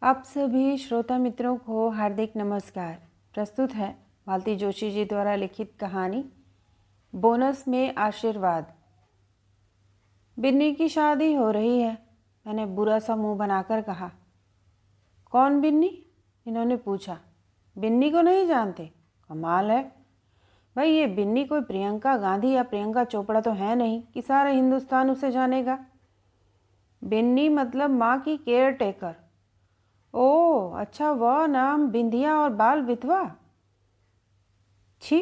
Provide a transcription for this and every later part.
आप सभी श्रोता मित्रों को हार्दिक नमस्कार। प्रस्तुत है मालती जोशी जी द्वारा लिखित कहानी बोनस में आशीर्वाद। बिन्नी की शादी हो रही है, मैंने बुरा सा मुंह बनाकर कहा। कौन बिन्नी? इन्होंने पूछा। बिन्नी को नहीं जानते? कमाल है भाई, ये बिन्नी कोई प्रियंका गांधी या प्रियंका चोपड़ा तो है नहीं कि सारा हिंदुस्तान उसे जानेगा। बिन्नी मतलब माँ की केयर टेकर। ओह अच्छा, वह नाम बिंदिया और बाल विधवा। छी,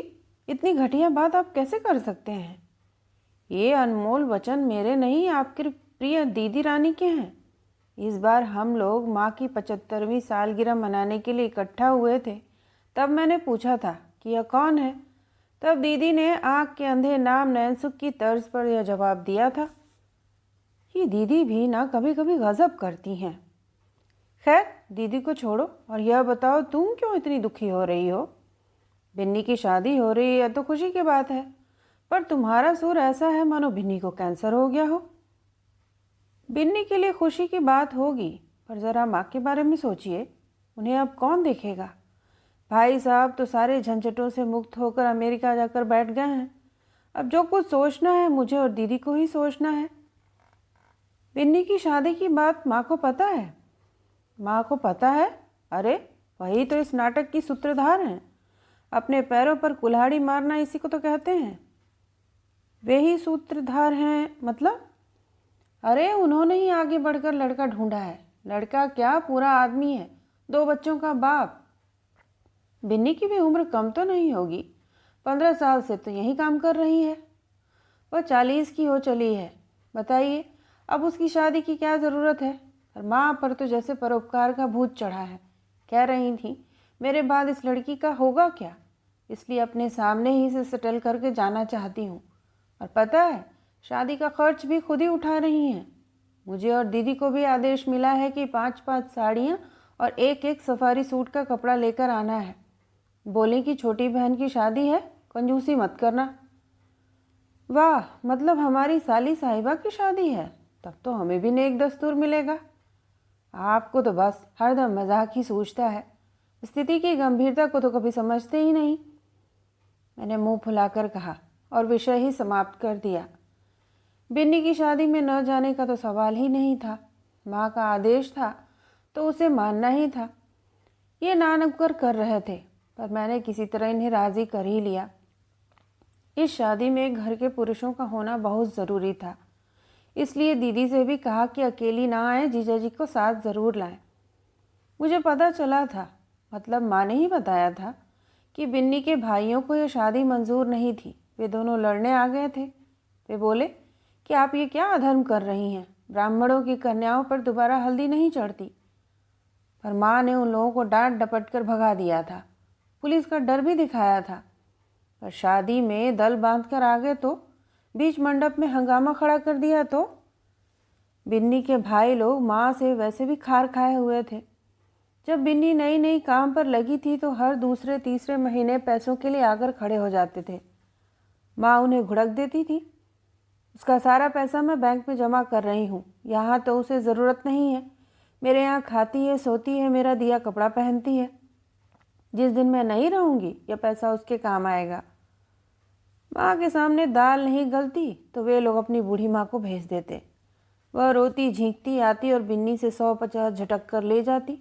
इतनी घटिया बात आप कैसे कर सकते हैं? ये अनमोल वचन मेरे नहीं, आपके प्रिय दीदी रानी के हैं। इस बार हम लोग माँ की 75वीं सालगिरह मनाने के लिए इकट्ठा हुए थे, तब मैंने पूछा था कि यह कौन है। तब दीदी ने आँख के अंधे नाम नैनसुख की तर्ज पर यह जवाब दिया था। ये दीदी भी ना कभी कभी गजब करती हैं। खैर, दीदी को छोड़ो और यह बताओ, तुम क्यों इतनी दुखी हो रही हो? बिन्नी की शादी हो रही है तो खुशी की बात है, पर तुम्हारा सुर ऐसा है मानो बिन्नी को कैंसर हो गया हो। बिन्नी के लिए खुशी की बात होगी, पर ज़रा माँ के बारे में सोचिए, उन्हें अब कौन देखेगा? भाई साहब तो सारे झंझटों से मुक्त होकर अमेरिका जाकर बैठ गए हैं। अब जो कुछ सोचना है मुझे और दीदी को ही सोचना है। बिन्नी की शादी की बात माँ को पता है? माँ को पता है? अरे वही तो इस नाटक की सूत्रधार हैं। अपने पैरों पर कुल्हाड़ी मारना इसी को तो कहते हैं। वे ही सूत्रधार हैं मतलब? अरे उन्होंने ही आगे बढ़कर लड़का ढूंढा है। लड़का क्या, पूरा आदमी है, 2 बच्चों का बाप। बिन्नी की भी उम्र कम तो नहीं होगी, 15 साल से तो यही काम कर रही है। वह 40 की हो चली है। बताइए अब उसकी शादी की क्या ज़रूरत है? और माँ पर तो जैसे परोपकार का भूत चढ़ा है। कह रही थी मेरे बाद इस लड़की का होगा क्या, इसलिए अपने सामने ही से सेटल करके जाना चाहती हूँ। और पता है, शादी का खर्च भी खुद ही उठा रही हैं। मुझे और दीदी को भी आदेश मिला है कि 5-5 साड़ियाँ और एक सफारी सूट का कपड़ा लेकर आना है। बोली कि छोटी बहन की शादी है, कंजूसी मत करना। वाह, मतलब हमारी साली साहिबा की शादी है? तब तो हमें भी नेक दस्तूर मिलेगा। आपको तो बस हरदम मजाक ही सूझता है, स्थिति की गंभीरता को तो कभी समझते ही नहीं। मैंने मुंह फुलाकर कहा और विषय ही समाप्त कर दिया। बिन्नी की शादी में न जाने का तो सवाल ही नहीं था। माँ का आदेश था तो उसे मानना ही था। ये नानुक्कर कर रहे थे, पर मैंने किसी तरह इन्हें राज़ी कर ही लिया। इस शादी में घर के पुरुषों का होना बहुत ज़रूरी था, इसलिए दीदी से भी कहा कि अकेली ना आए, जीजा जी को साथ ज़रूर लाएं। मुझे पता चला था, मतलब माँ ने ही बताया था, कि बिन्नी के भाइयों को यह शादी मंजूर नहीं थी। वे दोनों लड़ने आ गए थे। वे बोले कि आप ये क्या अधर्म कर रही हैं, ब्राह्मणों की कन्याओं पर दोबारा हल्दी नहीं चढ़ती। पर माँ ने उन लोगों को डांट डपट कर भगा दिया था, पुलिस का डर भी दिखाया था। पर शादी में दल बांध कर आ गए तो, बीच मंडप में हंगामा खड़ा कर दिया तो। बिन्नी के भाई लोग माँ से वैसे भी खार खाए हुए थे। जब बिन्नी नई नई काम पर लगी थी तो हर दूसरे तीसरे महीने पैसों के लिए आकर खड़े हो जाते थे। माँ उन्हें घुड़क देती थी, उसका सारा पैसा मैं बैंक में जमा कर रही हूँ, यहाँ तो उसे ज़रूरत नहीं है। मेरे यहाँ खाती है, सोती है, मेरा दिया कपड़ा पहनती है। जिस दिन मैं नहीं रहूँगी यह पैसा उसके काम आएगा। माँ के सामने दाल नहीं गलती तो वे लोग अपनी बूढ़ी माँ को भेज देते। वह रोती झींकती आती और बिन्नी से 100-50 झटक कर ले जाती।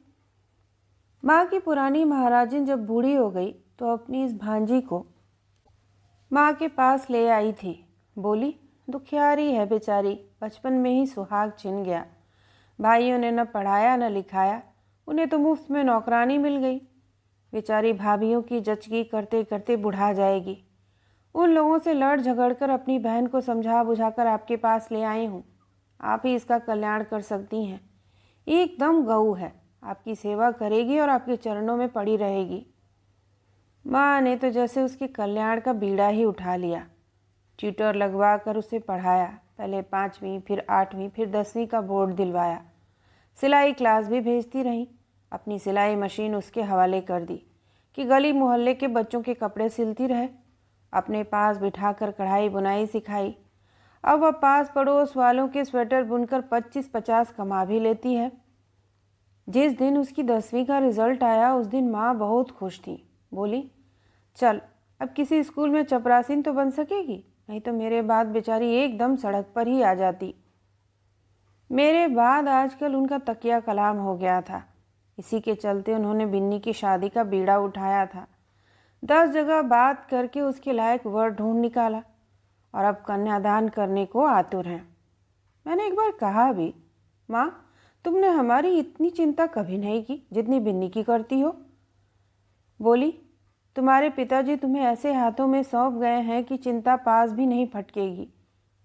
माँ की पुरानी महाराजिन जब बूढ़ी हो गई तो अपनी इस भांजी को माँ के पास ले आई थी। बोली, दुखियारी है बेचारी, बचपन में ही सुहाग छिन गया। भाइयों ने न पढ़ाया न लिखाया, उन्हें तो मुफ्त में नौकरानी मिल गई। बेचारी भाभीयों की जचगी करते करते बुढ़ा जाएगी। उन लोगों से लड़ झगड़ कर अपनी बहन को समझा बुझाकर आपके पास ले आई हूँ। आप ही इसका कल्याण कर सकती हैं। एकदम गऊ है, आपकी सेवा करेगी और आपके चरणों में पड़ी रहेगी। माँ ने तो जैसे उसके कल्याण का बीड़ा ही उठा लिया। ट्यूटर लगवा कर उसे पढ़ाया, पहले 5वीं फिर 8वीं फिर 10वीं का बोर्ड दिलवाया। सिलाई क्लास भी भेजती रहीं। अपनी सिलाई मशीन उसके हवाले कर दी कि गली मोहल्ले के बच्चों के कपड़े सिलती रहे। अपने पास बिठाकर कढ़ाई बुनाई सिखाई। अब वह पास पड़ोस वालों के स्वेटर बुनकर 25-50 कमा भी लेती है। जिस दिन उसकी 10वीं का रिजल्ट आया उस दिन माँ बहुत खुश थी। बोली, चल अब किसी स्कूल में चपरासीन तो बन सकेगी, नहीं तो मेरे बाद बेचारी एकदम सड़क पर ही आ जाती। मेरे बाद आजकल उनका तकिया कलाम हो गया था। इसी के चलते उन्होंने बिन्नी की शादी का बीड़ा उठाया था। 10 जगह बात करके उसके लायक वर ढूंढ निकाला और अब कन्यादान करने को आतुर हैं। मैंने एक बार कहा भी, माँ तुमने हमारी इतनी चिंता कभी नहीं की जितनी बिन्नी की करती हो। बोली, तुम्हारे पिताजी तुम्हें ऐसे हाथों में सौंप गए हैं कि चिंता पास भी नहीं फटकेगी,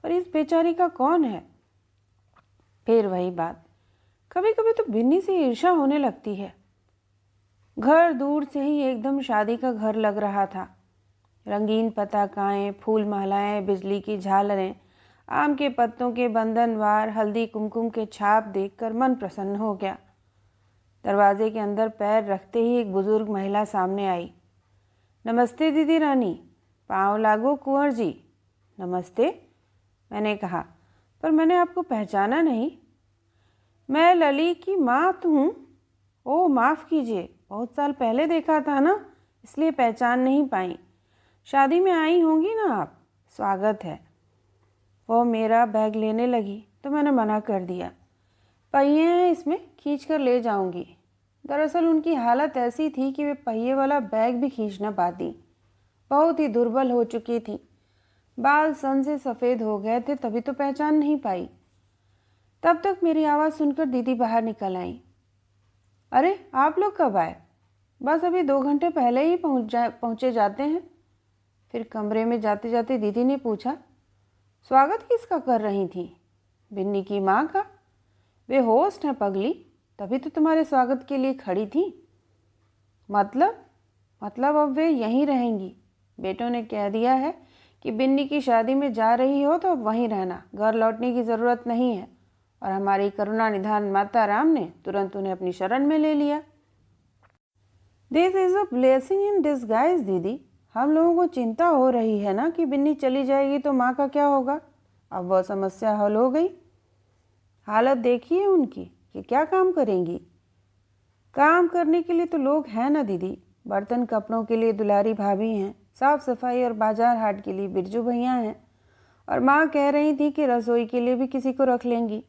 पर इस बेचारी का कौन है। फिर वही बात, कभी कभी तो बिन्नी से ईर्ष्या होने लगती है। घर दूर से ही एकदम शादी का घर लग रहा था। रंगीन पताकाएं, फूल मालाएं, बिजली की झालरें, आम के पत्तों के बंधनवार, हल्दी कुमकुम के छाप देखकर मन प्रसन्न हो गया। दरवाजे के अंदर पैर रखते ही एक बुजुर्ग महिला सामने आई। नमस्ते दीदी रानी, पाँव लागो कुंवर जी। नमस्ते, मैंने कहा, पर मैंने आपको पहचाना नहीं। मैं लली की माँ हूँ। ओह माफ़ कीजिए, बहुत साल पहले देखा था ना, इसलिए पहचान नहीं पाई। शादी में आई होंगी ना आप, स्वागत है। वो मेरा बैग लेने लगी तो मैंने मना कर दिया। पहिए हैं, इसमें खींच कर ले जाऊंगी। दरअसल उनकी हालत ऐसी थी कि वे पहिए वाला बैग भी खींच न पाती। बहुत ही दुर्बल हो चुकी थी। बाल सन से सफ़ेद हो गए थे, तभी तो पहचान नहीं पाई। तब तक मेरी आवाज़ सुनकर दीदी बाहर निकल आई। अरे आप लोग कब आए? बस अभी 2 घंटे पहले ही पहुँचे जाते हैं। फिर कमरे में जाते जाते दीदी ने पूछा, स्वागत किसका कर रही थी? बिन्नी की माँ का। वे होस्ट हैं पगली, तभी तो तुम्हारे स्वागत के लिए खड़ी थी। मतलब अब वे यहीं रहेंगी। बेटों ने कह दिया है कि बिन्नी की शादी में जा रही हो तो अब वहीं रहना, घर लौटने की ज़रूरत नहीं है। और हमारी करुणा निधान माता राम ने तुरंत उन्हें अपनी शरण में ले लिया। This is a blessing in disguise दीदी। हम लोगों को चिंता हो रही है ना कि बिन्नी चली जाएगी तो माँ का क्या होगा। अब वह समस्या हल हो गई। हालत देखिए उनकी, कि क्या काम करेंगी। काम करने के लिए तो लोग हैं ना दीदी। बर्तन कपड़ों के लिए दुलारी भाभी हैं, साफ सफाई और बाजार हाट के लिए बिरजू भैया हैं, और माँ कह रही थी कि रसोई के लिए भी किसी को रख लेंगी।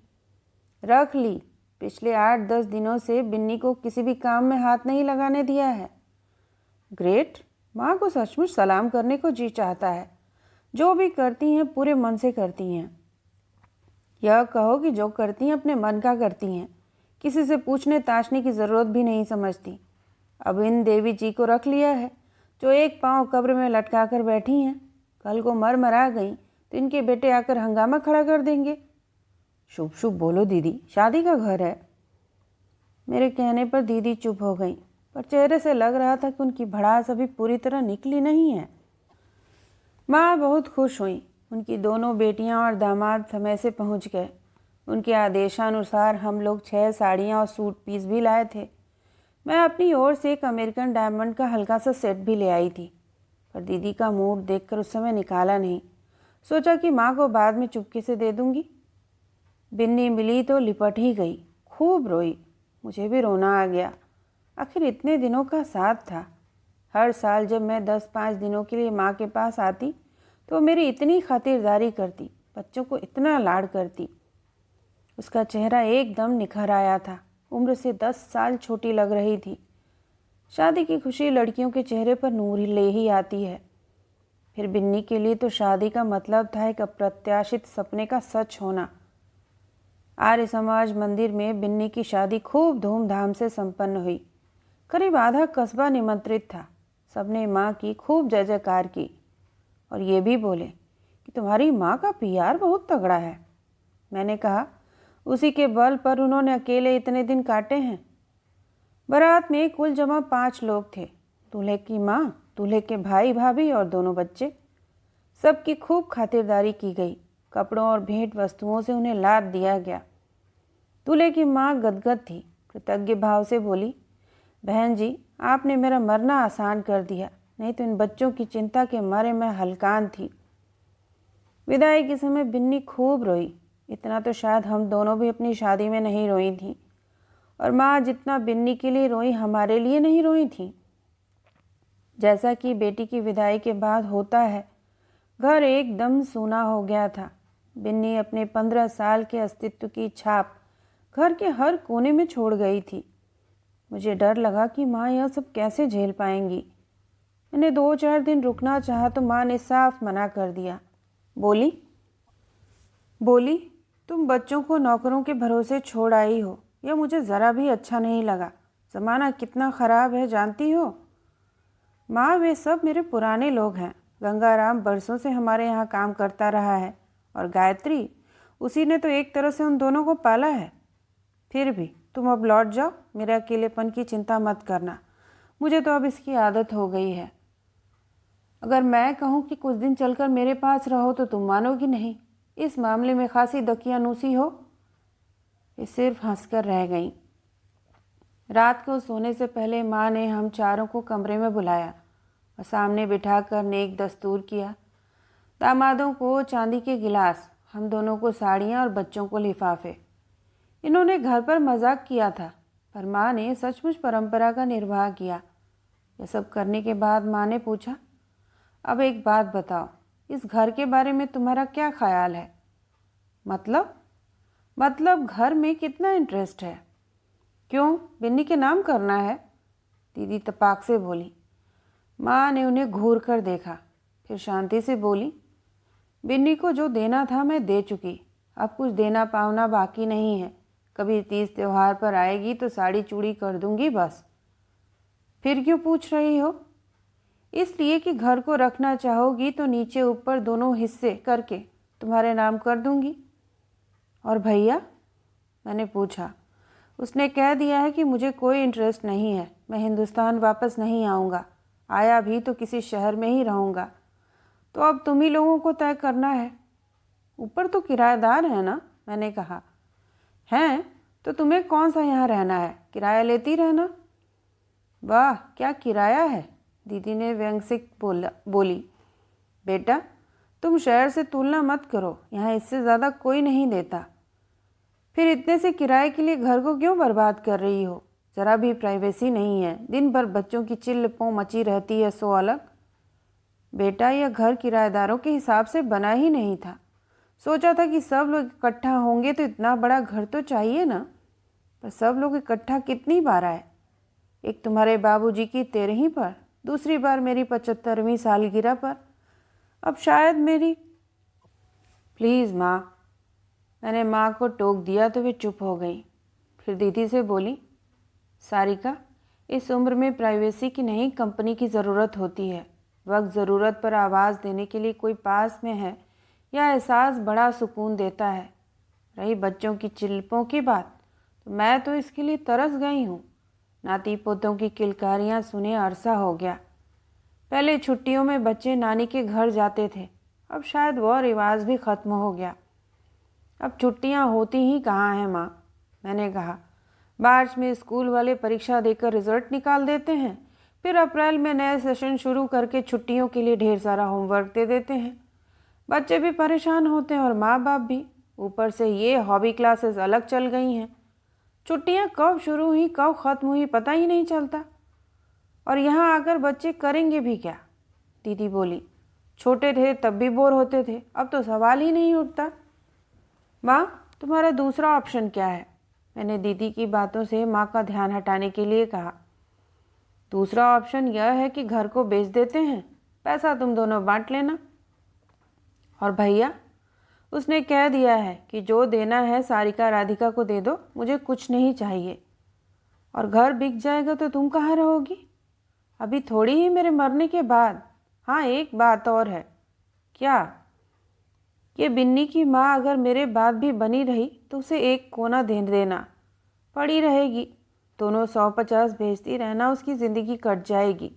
रख ली। पिछले 8-10 दिनों से बिन्नी को किसी भी काम में हाथ नहीं लगाने दिया है। ग्रेट। माँ को सचमुच सलाम करने को जी चाहता है। जो भी करती हैं पूरे मन से करती हैं। यह कहो कि जो करती हैं अपने मन का करती हैं, किसी से पूछने ताछने की ज़रूरत भी नहीं समझती। अब इन देवी जी को रख लिया है जो एक पाँव कब्र में लटका कर बैठी हैं। कल को मर मरा गई तो इनके बेटे आकर हंगामा खड़ा कर देंगे। शुभ शुभ बोलो दीदी, शादी का घर है। मेरे कहने पर दीदी चुप हो गई, पर चेहरे से लग रहा था कि उनकी भड़ास अभी पूरी तरह निकली नहीं है। माँ बहुत खुश हुई। उनकी दोनों बेटियां और दामाद समय से पहुंच गए। उनके आदेशानुसार हम लोग 6 साड़ियाँ और सूट पीस भी लाए थे। मैं अपनी ओर से एक अमेरिकन डायमंड का हल्का सा सेट भी ले आई थी, पर दीदी का मूड देखकर उस समय निकाला नहीं। सोचा कि माँ को बाद में चुपके से दे दूंगी। बिन्नी मिली तो लिपट ही गई, खूब रोई। मुझे भी रोना आ गया। आखिर इतने दिनों का साथ था। हर साल जब मैं 10-5 दिनों के लिए माँ के पास आती तो मेरी इतनी खातिरदारी करती, बच्चों को इतना लाड करती। उसका चेहरा एकदम निखर आया था। उम्र से 10 साल छोटी लग रही थी। शादी की खुशी लड़कियों के चेहरे पर नूर ही ले ही आती है। फिर बिन्नी के लिए तो शादी का मतलब था एक अप्रत्याशित सपने का सच होना। आर्य समाज मंदिर में बिन्नी की शादी खूब धूमधाम से संपन्न हुई। करीब आधा कस्बा निमंत्रित था। सबने माँ की खूब जय जयकार की और ये भी बोले कि तुम्हारी माँ का पीआर बहुत तगड़ा है। मैंने कहा, उसी के बल पर उन्होंने अकेले इतने दिन काटे हैं। बारात में कुल जमा 5 लोग थे। दूल्हे की माँ, दूल्हे के भाई भाभी और दोनों बच्चे। सबकी खूब खातिरदारी की गई। कपड़ों और भेंट वस्तुओं से उन्हें लाद दिया गया। दूल्हे की माँ गदगद थी, कृतज्ञ भाव से बोली, बहन जी आपने मेरा मरना आसान कर दिया, नहीं तो इन बच्चों की चिंता के मारे मैं हलकान थी। विदाई के समय बिन्नी खूब रोई। इतना तो शायद हम दोनों भी अपनी शादी में नहीं रोई थी। और माँ जितना बिन्नी के लिए रोई हमारे लिए नहीं रोई थी। जैसा कि बेटी की विदाई के बाद होता है, घर एकदम सूना हो गया था। बिन्नी अपने 15 साल के अस्तित्व की छाप घर के हर कोने में छोड़ गई थी। मुझे डर लगा कि माँ यह सब कैसे झेल पाएंगी। मैंने 2-4 दिन रुकना चाहा तो माँ ने साफ मना कर दिया। बोली तुम बच्चों को नौकरों के भरोसे छोड़ आई हो, यह मुझे ज़रा भी अच्छा नहीं लगा। ज़माना कितना ख़राब है जानती हो। माँ वे सब मेरे पुराने लोग हैं। गंगाराम बरसों से हमारे यहाँ काम करता रहा है और गायत्री, उसी ने तो एक तरह से उन दोनों को पाला है। फिर भी तुम अब लौट जाओ, मेरे अकेलेपन की चिंता मत करना। मुझे तो अब इसकी आदत हो गई है। अगर मैं कहूँ कि कुछ दिन चलकर मेरे पास रहो तो तुम मानोगी नहीं। इस मामले में खासी दकियानूसी हो। वे सिर्फ हंसकर रह गईं। रात को सोने से पहले माँ ने हम चारों को कमरे में बुलाया और सामने बिठाकर नेक दस्तूर किया। दामादों को चांदी के गिलास, हम दोनों को साड़ियाँ और बच्चों को लिफाफे। इन्होंने घर पर मजाक किया था, पर माँ ने सचमुच परंपरा का निर्वाह किया। यह सब करने के बाद माँ ने पूछा, अब एक बात बताओ, इस घर के बारे में तुम्हारा क्या ख्याल है? मतलब घर में कितना इंटरेस्ट है? क्यों, बिन्नी के नाम करना है? दीदी तपाक से बोली। माँ ने उन्हें घूर कर देखा, फिर शांति से बोली, बिन्नी को जो देना था मैं दे चुकी। अब कुछ देना पावना बाकी नहीं है। कभी तीज त्योहार पर आएगी तो साड़ी चूड़ी कर दूंगी बस। फिर क्यों पूछ रही हो? इसलिए कि घर को रखना चाहोगी तो नीचे ऊपर दोनों हिस्से करके तुम्हारे नाम कर दूंगी। और भैया? मैंने पूछा। उसने कह दिया है कि मुझे कोई इंटरेस्ट नहीं है, मैं हिंदुस्तान वापस नहीं आऊँगा। आया भी तो किसी शहर में ही रहूँगा। तो अब तुम ही लोगों को तय करना है। ऊपर तो किराएदार है ना? मैंने कहा। हैं तो तुम्हें कौन सा यहाँ रहना है, किराया लेती रहना। वाह क्या किराया है, दीदी ने व्यंग से बोली। बेटा तुम शहर से तुलना मत करो, यहाँ इससे ज़्यादा कोई नहीं देता। फिर इतने से किराए के लिए घर को क्यों बर्बाद कर रही हो? ज़रा भी प्राइवेसी नहीं है, दिन भर बच्चों की चिल्ल पों मची रहती है सो अलग। बेटा यह घर किराएदारों के हिसाब से बना ही नहीं था। सोचा था कि सब लोग इकट्ठा होंगे तो इतना बड़ा घर तो चाहिए ना, पर सब लोग इकट्ठा कितनी बार आए। एक तुम्हारे बाबूजी की 13वीं पर, दूसरी बार मेरी 75वीं सालगिरह पर, अब शायद मेरी। प्लीज़ माँ, मैंने माँ को टोक दिया तो वे चुप हो गई। फिर दीदी से बोली, सारिका इस उम्र में प्राइवेसी की नहीं कंपनी की ज़रूरत होती है। वक्त ज़रूरत पर आवाज़ देने के लिए कोई पास में है, यह एहसास बड़ा सुकून देता है। रही बच्चों की चिल्पों की बात, तो मैं तो इसके लिए तरस गई हूँ। नाती पोतों की किलकारियाँ सुने अरसा हो गया। पहले छुट्टियों में बच्चे नानी के घर जाते थे, अब शायद वह रिवाज भी ख़त्म हो गया। अब छुट्टियाँ होती ही कहाँ हैं माँ? मैंने कहा। मार्च में स्कूल वाले परीक्षा देकर रिजल्ट निकाल देते हैं, फिर अप्रैल में नए सेशन शुरू करके छुट्टियों के लिए ढेर सारा होमवर्क दे देते हैं। बच्चे भी परेशान होते हैं और माँ बाप भी। ऊपर से ये हॉबी क्लासेस अलग चल गई हैं। छुट्टियाँ कब शुरू हुई कब ख़त्म हुई पता ही नहीं चलता। और यहाँ आकर बच्चे करेंगे भी क्या? दीदी बोली। छोटे थे तब भी बोर होते थे, अब तो सवाल ही नहीं उठता। माँ तुम्हारा दूसरा ऑप्शन क्या है? मैंने दीदी की बातों से माँ का ध्यान हटाने के लिए कहा। दूसरा ऑप्शन यह है कि घर को बेच देते हैं, पैसा तुम दोनों बांट लेना। और भैया? उसने कह दिया है कि जो देना है सारिका राधिका को दे दो, मुझे कुछ नहीं चाहिए। और घर बिक जाएगा तो तुम कहाँ रहोगी? अभी थोड़ी ही मेरे मरने के बाद। हाँ एक बात और है। क्या? ये बिन्नी की माँ अगर मेरे बाद भी बनी रही तो उसे एक कोना दे देना, पड़ी रहेगी। दोनों 150 भेजती रहना, उसकी ज़िंदगी कट जाएगी।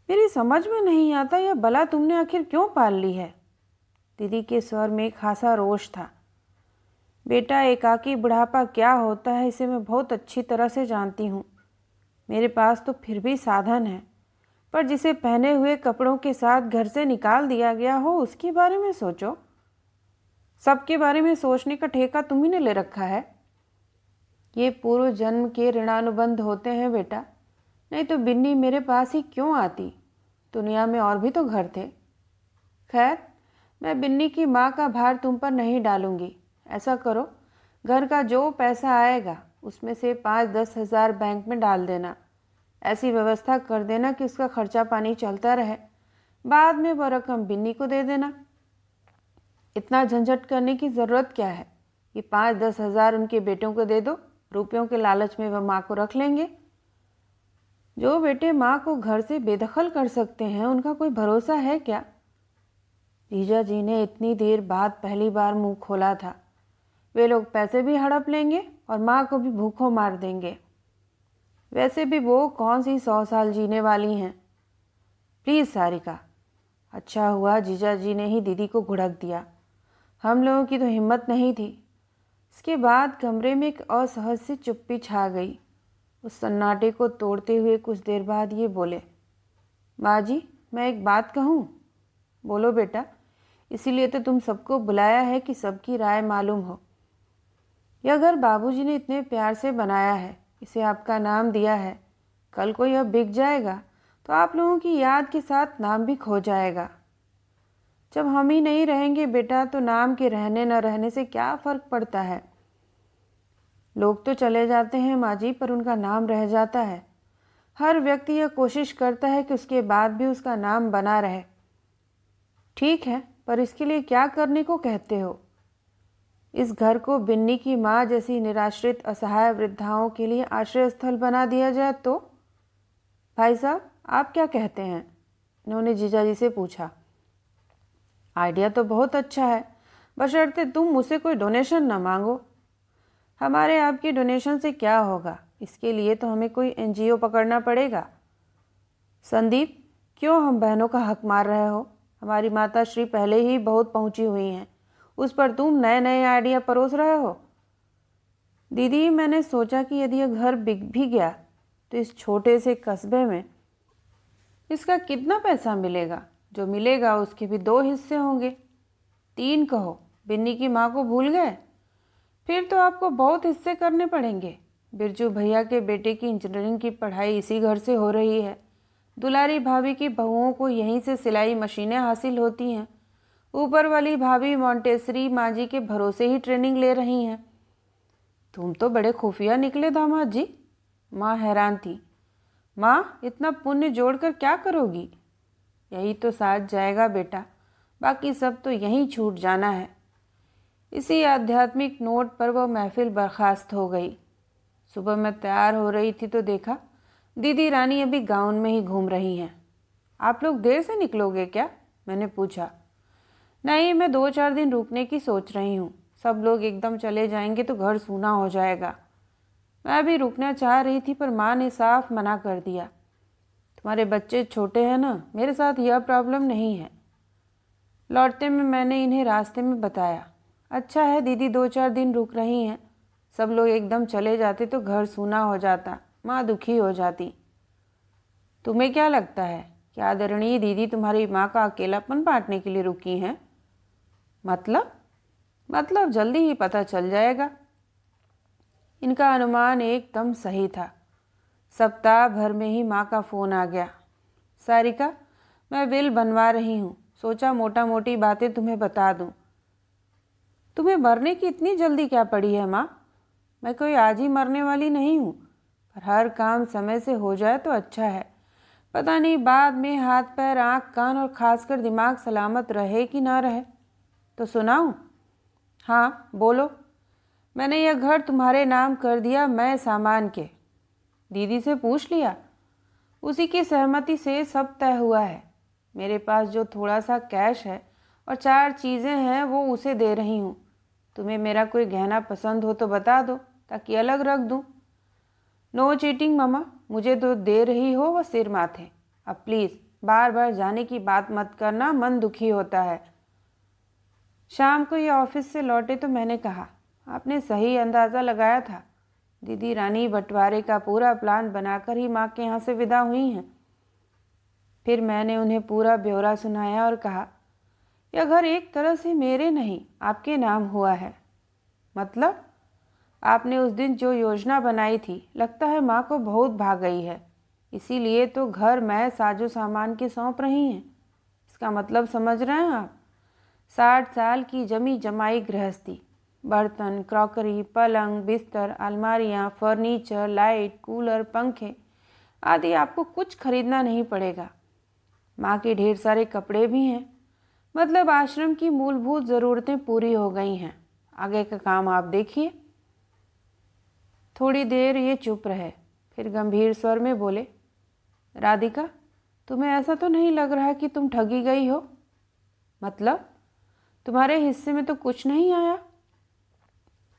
मेरी समझ में नहीं आता यह बला तुमने आखिर क्यों पाल ली है? दीदी के स्वर में खासा रोष था। बेटा एकाकी बुढ़ापा क्या होता है इसे मैं बहुत अच्छी तरह से जानती हूँ। मेरे पास तो फिर भी साधन है, पर जिसे पहने हुए कपड़ों के साथ घर से निकाल दिया गया हो उसके बारे में सोचो। सबके बारे में सोचने का ठेका तुम ही ने ले रखा है। ये पूर्व जन्म के ऋणानुबंध होते हैं बेटा, नहीं तो बिन्नी मेरे पास ही क्यों आती। दुनिया में और भी तो घर थे। खैर, मैं बिन्नी की माँ का भार तुम पर नहीं डालूंगी। ऐसा करो, घर का जो पैसा आएगा उसमें से 5-10 हज़ार बैंक में डाल देना। ऐसी व्यवस्था कर देना कि उसका खर्चा पानी चलता रहे। बाद में वो रकम बिन्नी को दे देना। इतना झंझट करने की ज़रूरत क्या है। ये 5-10 हज़ार उनके बेटों को दे दो। रुपयों के लालच में वह माँ को रख लेंगे। जो बेटे माँ को घर से बेदखल कर सकते हैं, उनका कोई भरोसा है क्या। जीजा जी ने इतनी देर बाद पहली बार मुंह खोला था। वे लोग पैसे भी हड़प लेंगे और माँ को भी भूखों मार देंगे। वैसे भी वो कौन सी 100 साल जीने वाली हैं। प्लीज़ सारिका। अच्छा हुआ जीजा जी ने ही दीदी को घुड़क दिया। हम लोगों की तो हिम्मत नहीं थी। इसके बाद कमरे में एक असहज सी चुप्पी छा गई। उस सन्नाटे को तोड़ते हुए कुछ देर बाद ये बोले, माँ जी, मैं एक बात कहूँ। बोलो बेटा, इसीलिए तो तुम सबको बुलाया है कि सबकी राय मालूम हो। यह घर बाबूजी ने इतने प्यार से बनाया है, इसे आपका नाम दिया है। कल को यह बिक जाएगा तो आप लोगों की याद के साथ नाम भी खो जाएगा। जब हम ही नहीं रहेंगे बेटा, तो नाम के रहने न रहने से क्या फ़र्क पड़ता है। लोग तो चले जाते हैं माँ जी, पर उनका नाम रह जाता है। हर व्यक्ति यह कोशिश करता है कि उसके बाद भी उसका नाम बना रहे। ठीक है, पर इसके लिए क्या करने को कहते हो। इस घर को बिन्नी की माँ जैसी निराश्रित असहाय वृद्धाओं के लिए आश्रय स्थल बना दिया जाए तो। भाई साहब, आप क्या कहते हैं। इन्होंने जीजाजी से पूछा। आइडिया तो बहुत अच्छा है, बशर्ते तुम मुझसे कोई डोनेशन न मांगो। हमारे आपके डोनेशन से क्या होगा, इसके लिए तो हमें कोई एनजीओ पकड़ना पड़ेगा। संदीप, क्यों हम बहनों का हक मार रहे हो। हमारी माता श्री पहले ही बहुत पहुंची हुई हैं, उस पर तुम नए नए आइडिया परोस रहे हो। दीदी, मैंने सोचा कि यदि यह घर बिक भी गया तो इस छोटे से कस्बे में इसका कितना पैसा मिलेगा। जो मिलेगा उसके भी 2 हिस्से होंगे। 3 कहो। बिन्नी की माँ को भूल गए। फिर तो आपको बहुत हिस्से करने पड़ेंगे। बिरजू भैया के बेटे की इंजीनियरिंग की पढ़ाई इसी घर से हो रही है। दुलारी भाभी की बहुओं को यहीं से सिलाई मशीनें हासिल होती हैं। ऊपर वाली भाभी मोंटेसरी माँ जी के भरोसे ही ट्रेनिंग ले रही हैं। तुम तो बड़े खुफिया निकले दामाद जी। माँ हैरान थी। माँ, इतना पुण्य जोड़कर क्या करोगी। यही तो साथ जाएगा बेटा, बाकी सब तो यहीं छूट जाना है। इसी आध्यात्मिक नोट पर वह महफिल बर्खास्त हो गई। सुबह मैं तैयार हो रही थी तो देखा दीदी रानी अभी गाउन में ही घूम रही हैं। आप लोग देर से निकलोगे क्या, मैंने पूछा। नहीं, मैं 2-4 दिन रुकने की सोच रही हूँ। सब लोग एकदम चले जाएंगे तो घर सूना हो जाएगा। मैं भी रुकना चाह रही थी, पर माँ ने साफ मना कर दिया। तुम्हारे बच्चे छोटे हैं ना, मेरे साथ यह प्रॉब्लम नहीं है। लौटते में मैंने इन्हें रास्ते में बताया। अच्छा है दीदी 2-4 दिन रुक रही हैं। सब लोग एकदम चले जाते तो घर सूना हो जाता, माँ दुखी हो जाती। तुम्हें क्या लगता है कि आदरणीय दीदी तुम्हारी माँ का अकेलापन बांटने के लिए रुकी हैं। मतलब जल्दी ही पता चल जाएगा। इनका अनुमान एकदम सही था। सप्ताह भर में ही माँ का फ़ोन आ गया। सारिका, मैं विल बनवा रही हूँ, सोचा मोटा मोटी बातें तुम्हें बता दूँ। तुम्हें मरने की इतनी जल्दी क्या पड़ी है माँ। मैं कोई आज ही मरने वाली नहीं हूँ, पर हर काम समय से हो जाए तो अच्छा है। पता नहीं बाद में हाथ पैर आँख कान और खासकर दिमाग सलामत रहे कि ना रहे। तो सुनाऊँ। हाँ बोलो। मैंने यह घर तुम्हारे नाम कर दिया, मैं सामान के। दीदी से पूछ लिया, उसी की सहमति से सब तय हुआ है। मेरे पास जो थोड़ा सा कैश है और 4 चीज़ें हैं वो उसे दे रही हूँ। तुम्हें मेरा कोई गहना पसंद हो तो बता दो, ताकि अलग रख दूँ। नो चीटिंग मामा, मुझे तो दे रही हो वह सिर माथे। अब प्लीज़ बार बार जाने की बात मत करना, मन दुखी होता है। शाम को ये ऑफिस से लौटे तो मैंने कहा, आपने सही अंदाज़ा लगाया था। दीदी रानी बंटवारे का पूरा प्लान बनाकर ही माँ के यहाँ से विदा हुई हैं। फिर मैंने उन्हें पूरा ब्यौरा सुनाया और कहा, यह घर एक तरह से मेरे नहीं आपके नाम हुआ है। मतलब आपने उस दिन जो योजना बनाई थी, लगता है माँ को बहुत भा गई है। इसीलिए तो घर मैं साजो सामान के सौंप रही हैं। इसका मतलब समझ रहे हैं आप? 60 साल की जमी जमाई गृहस्थी, बर्तन, क्रॉकरी, पलंग, बिस्तर, अलमारियाँ, फर्नीचर, लाइट, कूलर, पंखे आदि आपको कुछ खरीदना नहीं पड़ेगा। माँ के ढेर सारे कपड़े भी हैं। मतलब आश्रम की मूलभूत ज़रूरतें पूरी हो गई हैं। आगे का काम आप देखिए। थोड़ी देर ये चुप रहे, फिर गंभीर स्वर में बोले, राधिका, तुम्हें ऐसा तो नहीं लग रहा कि तुम ठगी गई हो? मतलब तुम्हारे हिस्से में तो कुछ नहीं आया।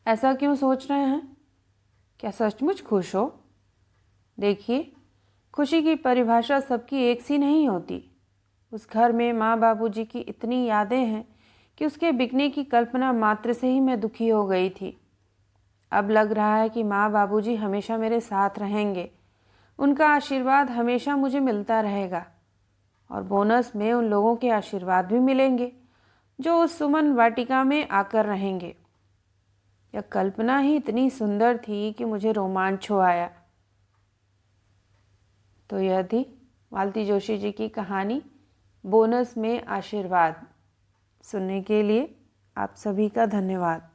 ऐसा क्यों सोच रहे हैं? क्या सचमुच खुश हो? देखिए, खुशी की परिभाषा सबकी एक सी नहीं होती। उस घर में माँ बाबूजी की इतनी यादें हैं कि उसके बिकने की कल्पना मात्र से ही मैं दुखी हो गई थी। अब लग रहा है कि माँ बाबूजी हमेशा मेरे साथ रहेंगे। उनका आशीर्वाद हमेशा मुझे मिलता रहेगा और बोनस में उन लोगों के आशीर्वाद भी मिलेंगे जो उस सुमन वाटिका में आकर रहेंगे। यह कल्पना ही इतनी सुंदर थी कि मुझे रोमांच हो आया। तो यह थी मालती जोशी जी की कहानी बोनस में आशीर्वाद। सुनने के लिए आप सभी का धन्यवाद।